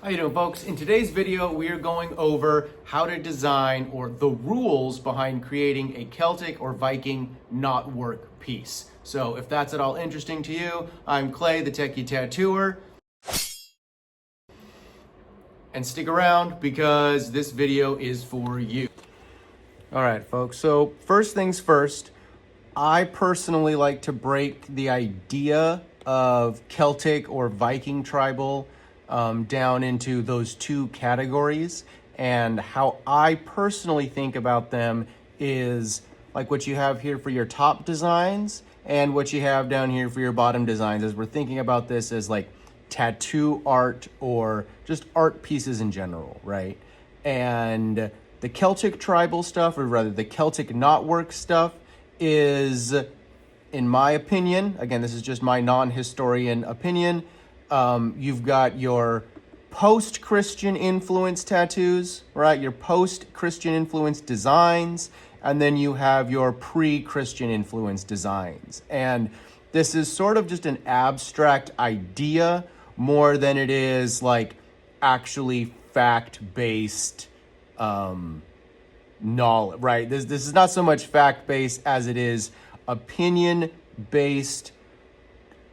How you doing, folks? In today's video, we are going over how to design or the rules behind creating a Celtic or Viking knotwork piece. So if that's at all interesting to you, I'm Clay, the Techie Tattooer. And stick around because this video is for you. All right, folks. So first things first, I personally like to break the idea of Celtic or Viking tribal down into those two categories. And how I personally think about them is like what you have here for your top designs and what you have down here for your bottom designs, as we're thinking about this as like tattoo art or just art pieces in general, right? And the Celtic tribal stuff, or rather the Celtic knotwork stuff, is, in my opinion, again, this is just my non-historian opinion, you've got your post-Christian influence tattoos, right? Your post-Christian influence designs, and then you have your pre-Christian influence designs. And this is sort of just an abstract idea more than it is like actually fact-based knowledge, right? This is not so much fact-based as it is opinion-based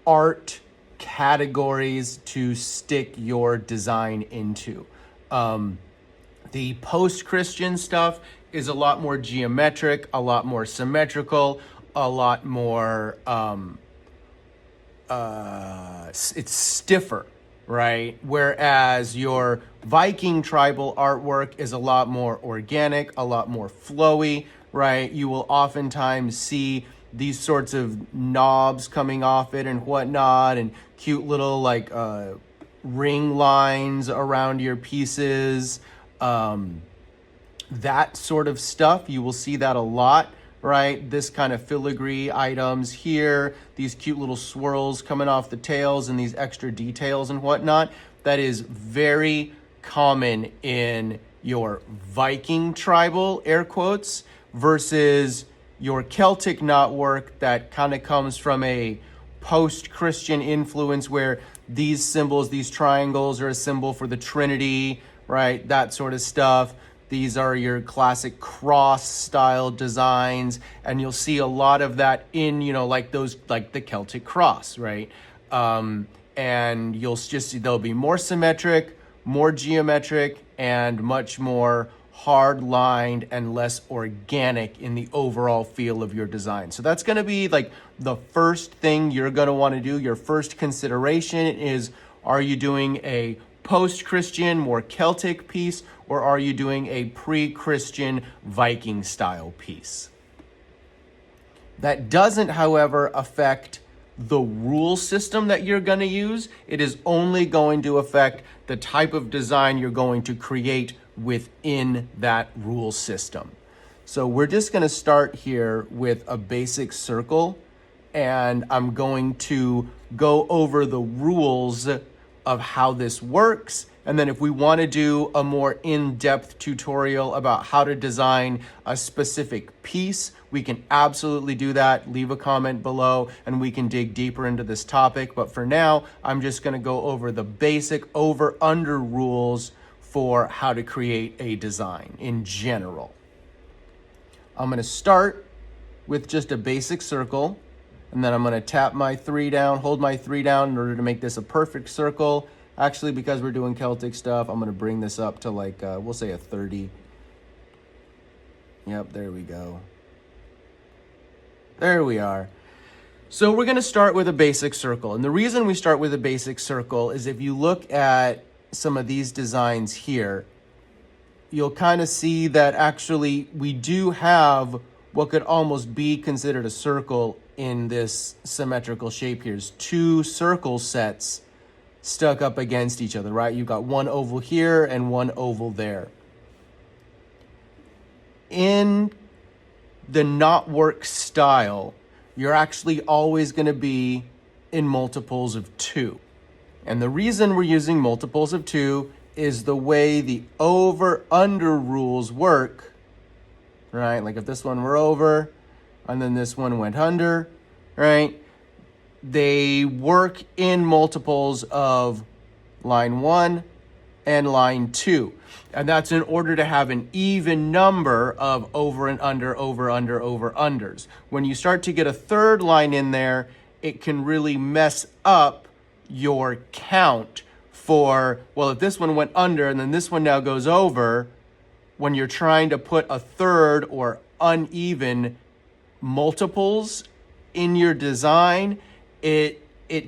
art categories to stick your design into. The post-Christian stuff is a lot more geometric, a lot more symmetrical, a lot more, it's stiffer, right? Whereas your Viking tribal artwork is a lot more organic, a lot more flowy, right? You will oftentimes see these sorts of knobs coming off it and whatnot, and cute little like ring lines around your pieces. That sort of stuff, you will see that a lot, right? This kind of filigree items here, these cute little swirls coming off the tails and these extra details and whatnot. That is very common in your Viking tribal, air quotes, versus your Celtic knotwork that kind of comes from a post-Christian influence where these symbols, these triangles are a symbol for the Trinity, right? That sort of stuff. These are your classic cross style designs, and you'll see a lot of that in, like those, like the Celtic cross, right? And you'll just see they'll be more symmetric, more geometric, and much more hard-lined and less organic in the overall feel of your design. So that's going to be like the first thing you're going to want to do. Your first consideration is, are you doing a post-Christian, more Celtic piece, or are you doing a pre-Christian Viking style piece? That doesn't, however, affect the rule system that you're going to use. It is only going to affect the type of design you're going to create within that rule system. So we're just going to start here with a basic circle, and I'm going to go over the rules of how this works. And then if we want to do a more in-depth tutorial about how to design a specific piece, we can absolutely do that. Leave a comment below and we can dig deeper into this topic. But for now, I'm just going to go over the basic over-under rules for how to create a design in general. I'm going to start with just a basic circle, and then I'm going to tap my 3 down, hold my 3 down in order to make this a perfect circle. Actually, because we're doing Celtic stuff, I'm going to bring this up to like, we'll say a 30. Yep, there we go. There we are. So we're going to start with a basic circle. And the reason we start with a basic circle is if you look at some of these designs here, you'll kind of see that actually we do have what could almost be considered a circle in this symmetrical shape here. There's 2 circle sets stuck up against each other, right? You've got one oval here and one oval there. In the knotwork style, you're actually always going to be in multiples of 2. And the reason we're using multiples of 2 is the way the over-under rules work, right? Like if this one were over and then this one went under, right? They work in multiples of line 1, and line 2. And that's in order to have an even number of over and under, over, under, over, unders. When you start to get a third line in there, it can really mess up your count for, well, if this one went under and then this one now goes over, when you're trying to put a third or uneven multiples in your design, it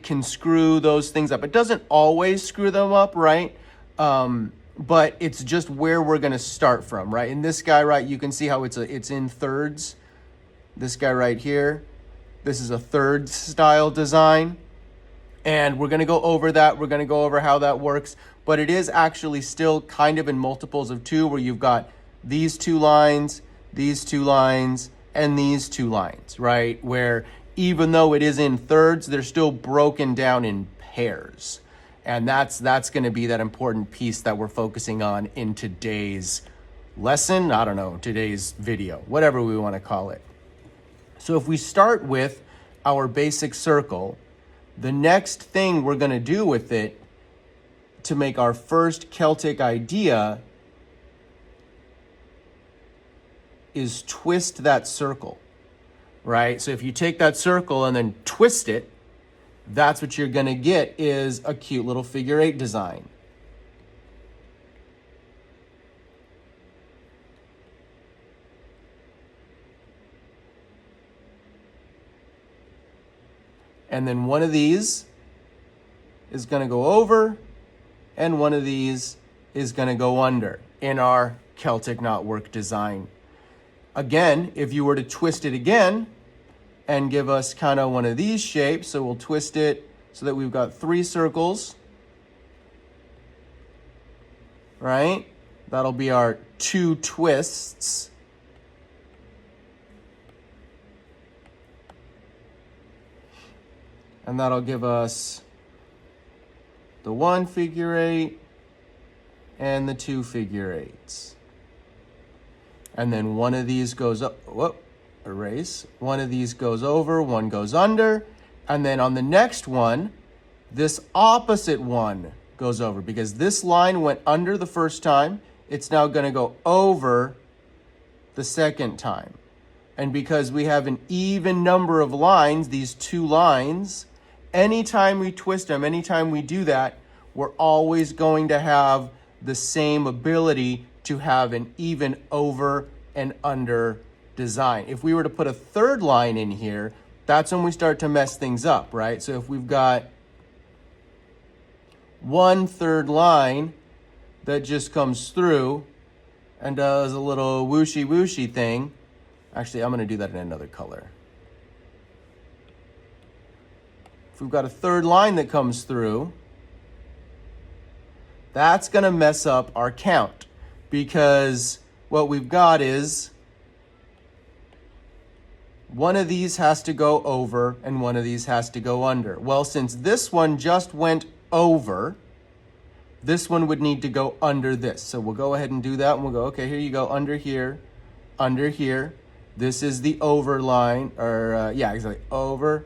can screw those things up. It doesn't always screw them up, right? But it's just where we're going to start from, right? In this guy, right, you can see how it's in thirds. This guy right here, this is a third style design. And we're going to go over that. We're going to go over how that works. But it is actually still kind of in multiples of 2, where you've got these 2 lines, these 2 lines, and these 2 lines, right? Where even though it is in thirds, they're still broken down in pairs. And that's going to be that important piece that we're focusing on in today's lesson. I don't know, today's video, whatever we want to call it. So if we start with our basic circle, the next thing we're going to do with it to make our first Celtic idea is twist that circle, right? So if you take that circle and then twist it, that's what you're going to get is a cute little figure 8 design. And then one of these is going to go over, and one of these is going to go under in our Celtic knotwork design. Again, if you were to twist it again and give us kind of one of these shapes, so we'll twist it so that we've got 3 circles, right? That'll be our 2 twists. And that'll give us the 1 figure 8 and the 2 figure 8s. And then one of these goes up, whoop, erase. One of these goes over, one goes under. And then on the next one, this opposite one goes over, because this line went under the first time. It's now going to go over the second time. And because we have an even number of lines, these 2 lines, anytime we twist them, anytime we do that, we're always going to have the same ability to have an even over and under design. If we were to put a third line in here, that's when we start to mess things up, right? So if we've got 1 third line that just comes through and does a little whooshy thing. Actually, I'm going to do that in another color. If we've got a third line that comes through, that's going to mess up our count, because what we've got is one of these has to go over and one of these has to go under. Well, since this one just went over, this one would need to go under this. So we'll go ahead and do that, and we'll go, okay, here you go, under here, under here. This is the over line, or yeah, exactly, over.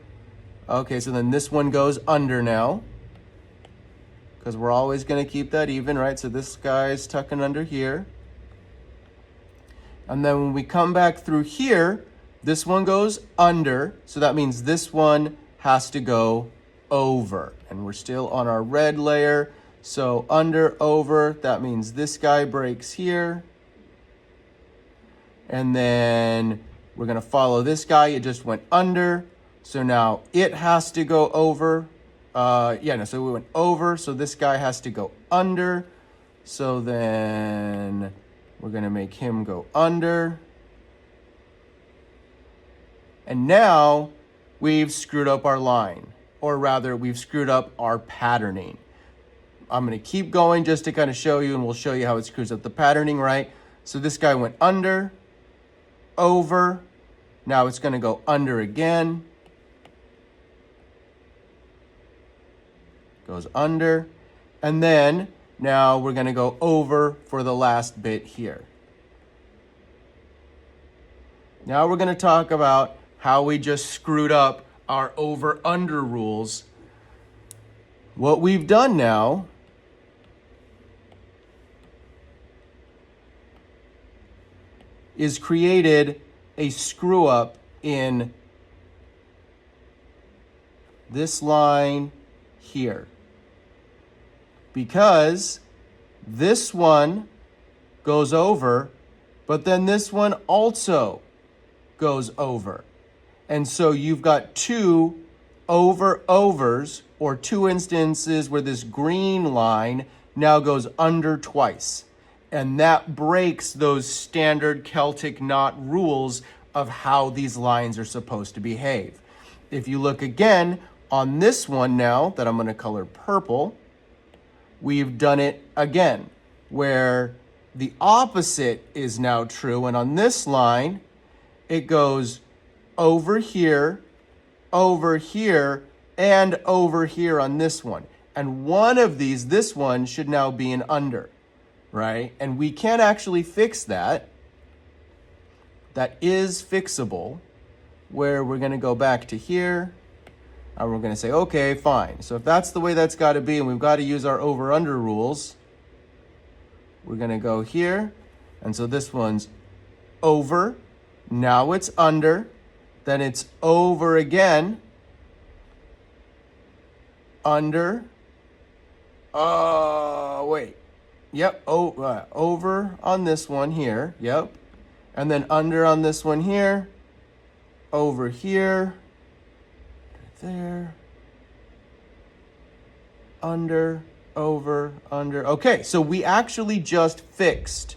Okay, so then this one goes under now, because we're always going to keep that even, right? So this guy's tucking under here. And then when we come back through here, this one goes under, so that means this one has to go over. And we're still on our red layer, so under, over, that means this guy breaks here. And then we're going to follow this guy. It just went under, so now it has to go over. So we went over, so this guy has to go under. So then we're going to make him go under. And now we've screwed up our line, or rather we've screwed up our patterning. I'm going to keep going just to kind of show you, and we'll show you how it screws up the patterning, right? So this guy went under, over. Now it's going to go under again. Goes under. And then now we're going to go over for the last bit here. Now we're going to talk about how we just screwed up our over-under rules. What we've done now is created a screw up in this line here. Because this one goes over, but then this one also goes over. And so you've got two overs, or two instances where this green line now goes under twice. And that breaks those standard Celtic knot rules of how these lines are supposed to behave. If you look again on this one now that I'm going to color purple, we've done it again, where the opposite is now true. And on this line, it goes over here, and over here on this one. And one of these, this one, should now be an under, right? And we can actually fix that. That is fixable, where we're going to go back to here, and we're going to say, okay, fine. So if that's the way that's got to be, and we've got to use our over-under rules, we're going to go here. And so this one's over. Now it's under. Then it's over again. Under. Wait. Yep. Over on this one here. Yep. And then under on this one here. Over here. There. Under. Over. Under. Okay, so we actually just fixed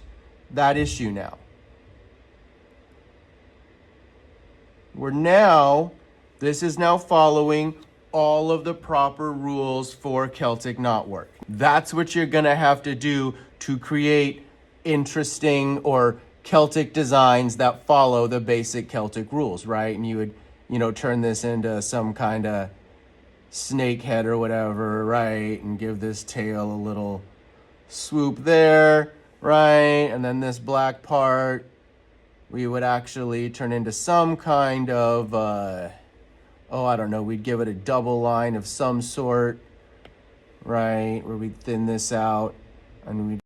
that issue now. This is now following all of the proper rules for Celtic knotwork. That's what you're gonna have to do to create interesting or Celtic designs that follow the basic Celtic rules, right? And you would, turn this into some kind of snake head or whatever, right? And give this tail a little swoop there, right? And then this black part, we would actually turn into some kind of, I don't know, we'd give it a double line of some sort, right? Where we thin this out and we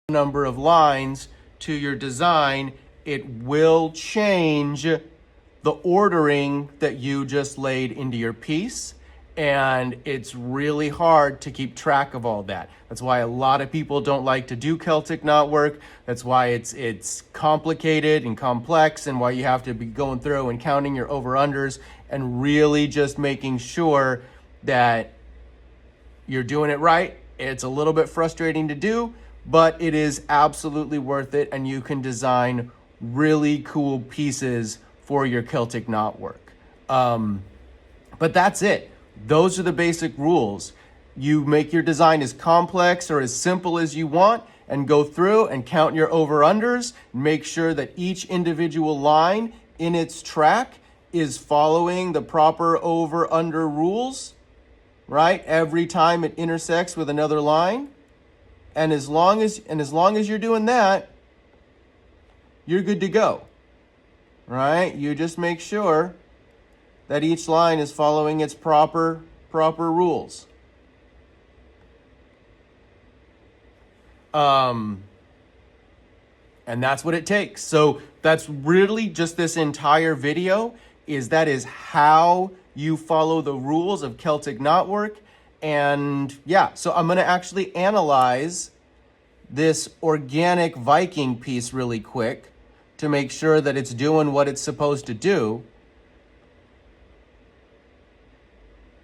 number of lines to your design, it will change the ordering that you just laid into your piece. And it's really hard to keep track of all that. That's why a lot of people don't like to do Celtic knotwork. That's why it's complicated and complex, and why you have to be going through and counting your over-unders and really just making sure that you're doing it right. It's a little bit frustrating to do, but it is absolutely worth it, and you can design really cool pieces for your Celtic knotwork. But that's it. Those are the basic rules. You make your design as complex or as simple as you want, and go through and count your over-unders. Make sure that each individual line in its track is following the proper over-under rules, right? Every time it intersects with another line. And as long as you're doing that, you're good to go, right? You just make sure that each line is following its proper rules. And that's what it takes. So that's really just this entire video, that is how you follow the rules of Celtic knotwork. And yeah, so I'm gonna actually analyze this organic Viking piece really quick to make sure that it's doing what it's supposed to do.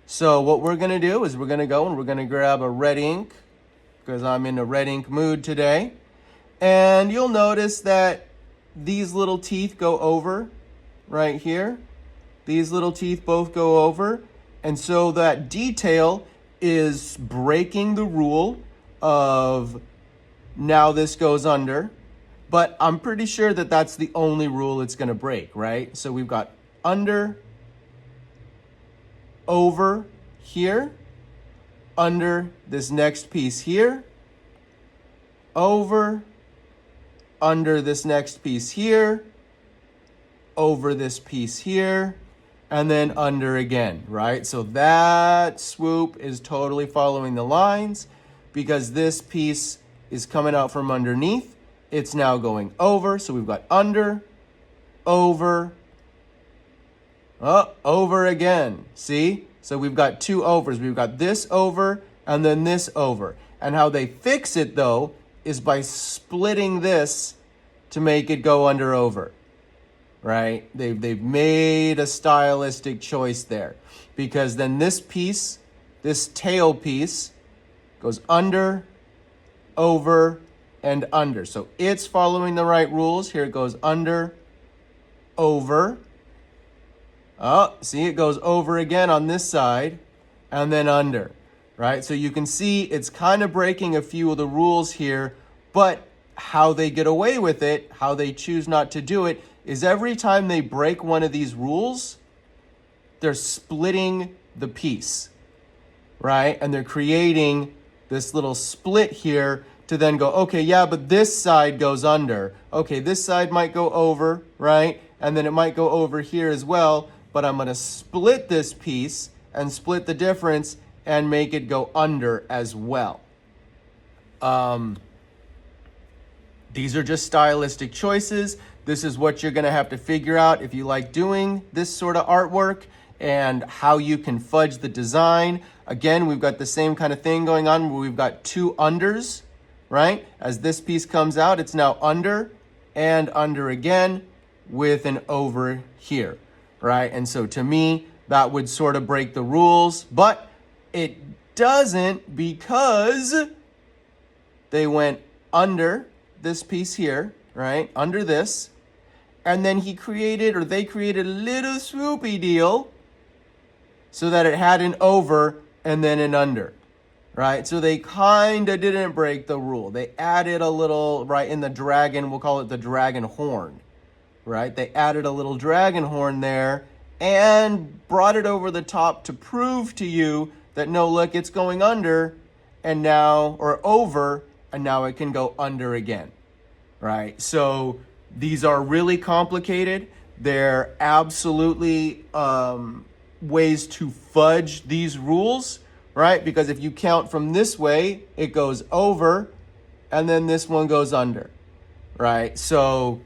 So what we're going to do is we're going to go and we're going to grab a red ink, because I'm in a red ink mood today. And you'll notice that these little teeth go over right here. These little teeth both go over. And so that detail is breaking the rule of now this goes under. But I'm pretty sure that that's the only rule it's going to break, right? So we've got under, over here, under this next piece here, over, under this next piece here, over this piece here, and then under again, right? So that swoop is totally following the lines because this piece is coming out from underneath. It's now going over. So we've got under, over, over again. See? So we've got two overs. We've got this over and then this over. And how they fix it though is by splitting this to make it go under over. Right? They've made a stylistic choice there because then this piece, this tail piece, goes under, over, and under. So it's following the right rules. Here it goes under, over. Oh, see, it goes over again on this side and then under, right? So you can see it's kind of breaking a few of the rules here, but how they get away with it, how they choose not to do it, is every time they break one of these rules, they're splitting the piece, right? And they're creating this little split here to then go, okay, yeah, but this side goes under. Okay, this side might go over, right? And then it might go over here as well, but I'm gonna split this piece and split the difference and make it go under as well. These are just stylistic choices. This is what you're gonna have to figure out if you like doing this sort of artwork and how you can fudge the design. Again, we've got the same kind of thing going on where we've got two unders, right? As this piece comes out, it's now under and under again with an over here, right? And so to me, that would sort of break the rules, but it doesn't because they went under this piece here, right? Under this. And then they created a little swoopy deal so that it had an over and then an under, right? So they kind of didn't break the rule. They added a little, right, in the dragon, we'll call it the dragon horn, right? They added a little dragon horn there and brought it over the top to prove to you that no, look, it's going under and now, or over, and now it can go under again, right? So these are really complicated. They're absolutely ways to fudge these rules, right? Because if you count from this way, it goes over, and then this one goes under, right? So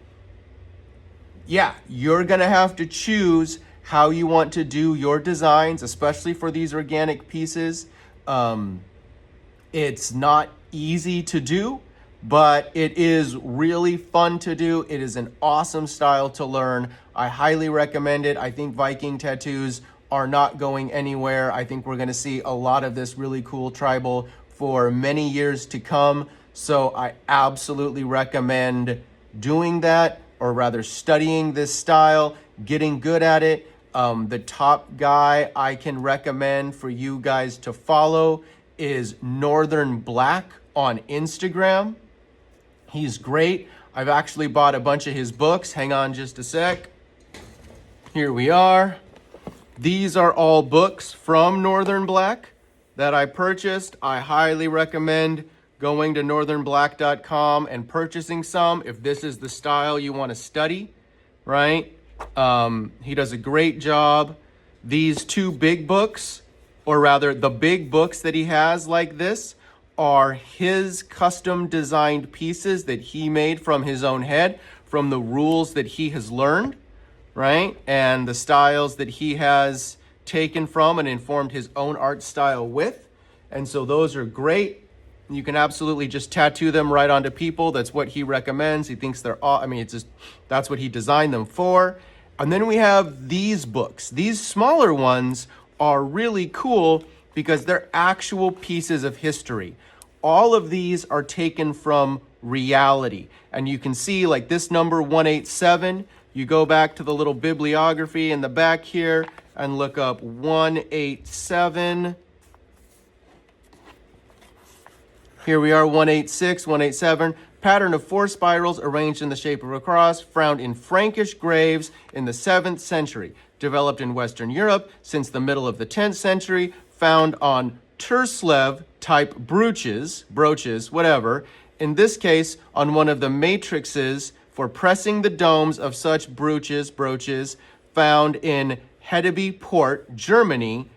yeah, you're gonna have to choose how you want to do your designs, especially for these organic pieces. It's not easy to do, but it is really fun to do. It is an awesome style to learn. I highly recommend it. I think Viking tattoos are not going anywhere. I think we're gonna see a lot of this really cool tribal for many years to come. So I absolutely recommend doing that, or rather studying this style, getting good at it. The top guy I can recommend for you guys to follow is Northern Black on Instagram. He's great. I've actually bought a bunch of his books. Hang on just a sec. Here we are. These are all books from Northern Black that I purchased. I highly recommend going to northernblack.com and purchasing some if this is the style you want to study, right? He does a great job. These two big books, or rather the big books that he has like this, are his custom designed pieces that he made from his own head, from the rules that he has learned, right? And the styles that he has taken from and informed his own art style with. And so those are great. You can absolutely just tattoo them right onto people. That's what he recommends. He thinks they're, it's just, that's what he designed them for. And then we have these books. These smaller ones are really cool because they're actual pieces of history. All of these are taken from reality. And you can see like this number 187, you go back to the little bibliography in the back here and look up 187. Here we are, 186, 187. Pattern of 4 spirals arranged in the shape of a cross, found in Frankish graves in the 7th century. Developed in Western Europe since the middle of the 10th century. Found on Turslev type brooches, whatever. In this case, on one of the matrices for pressing the domes of such brooches, found in Hedeby Port, Germany,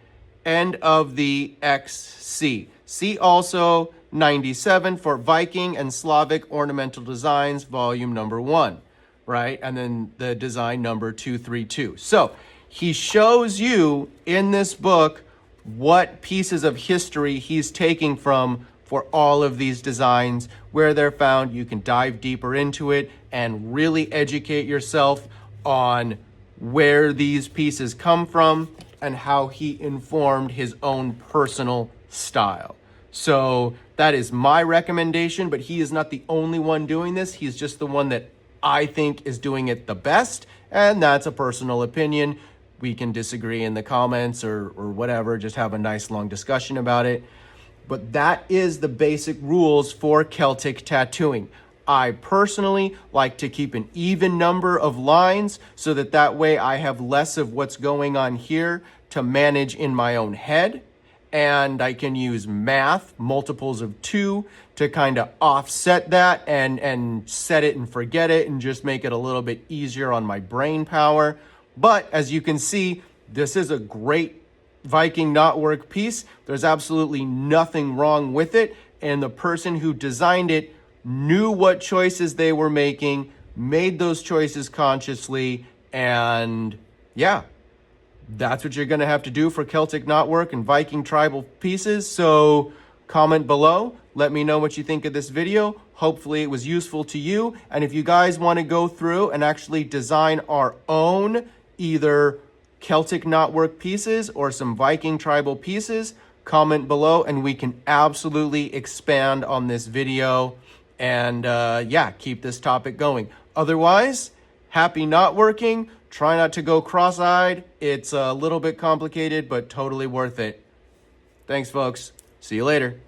end of the XC. See also 97 for Viking and Slavic Ornamental Designs, volume number 1, right? And then the design number 232. So he shows you in this book what pieces of history he's taking from for all of these designs, where they're found. You can dive deeper into it and really educate yourself on where these pieces come from and how he informed his own personal style. So that is my recommendation, but he is not the only one doing this. He's just the one that I think is doing it the best, and that's a personal opinion. We can disagree in the comments or whatever, just have a nice long discussion about it. But that is the basic rules for Celtic tattooing. I personally like to keep an even number of lines so that way I have less of what's going on here to manage in my own head. And I can use math, multiples of 2, to kind of offset that and set it and forget it and just make it a little bit easier on my brain power. But as you can see, this is a great Viking knotwork piece. There's absolutely nothing wrong with it. And the person who designed it knew what choices they were making, made those choices consciously, and yeah, that's what you're going to have to do for Celtic knotwork and Viking tribal pieces. So comment below. Let me know what you think of this video. Hopefully it was useful to you. And if you guys want to go through and actually design our own either Celtic knotwork pieces or some Viking tribal pieces, comment below and we can absolutely expand on this video and yeah, keep this topic going. Otherwise, happy knotworking. Try not to go cross-eyed. It's a little bit complicated, but totally worth it. Thanks, folks. See you later.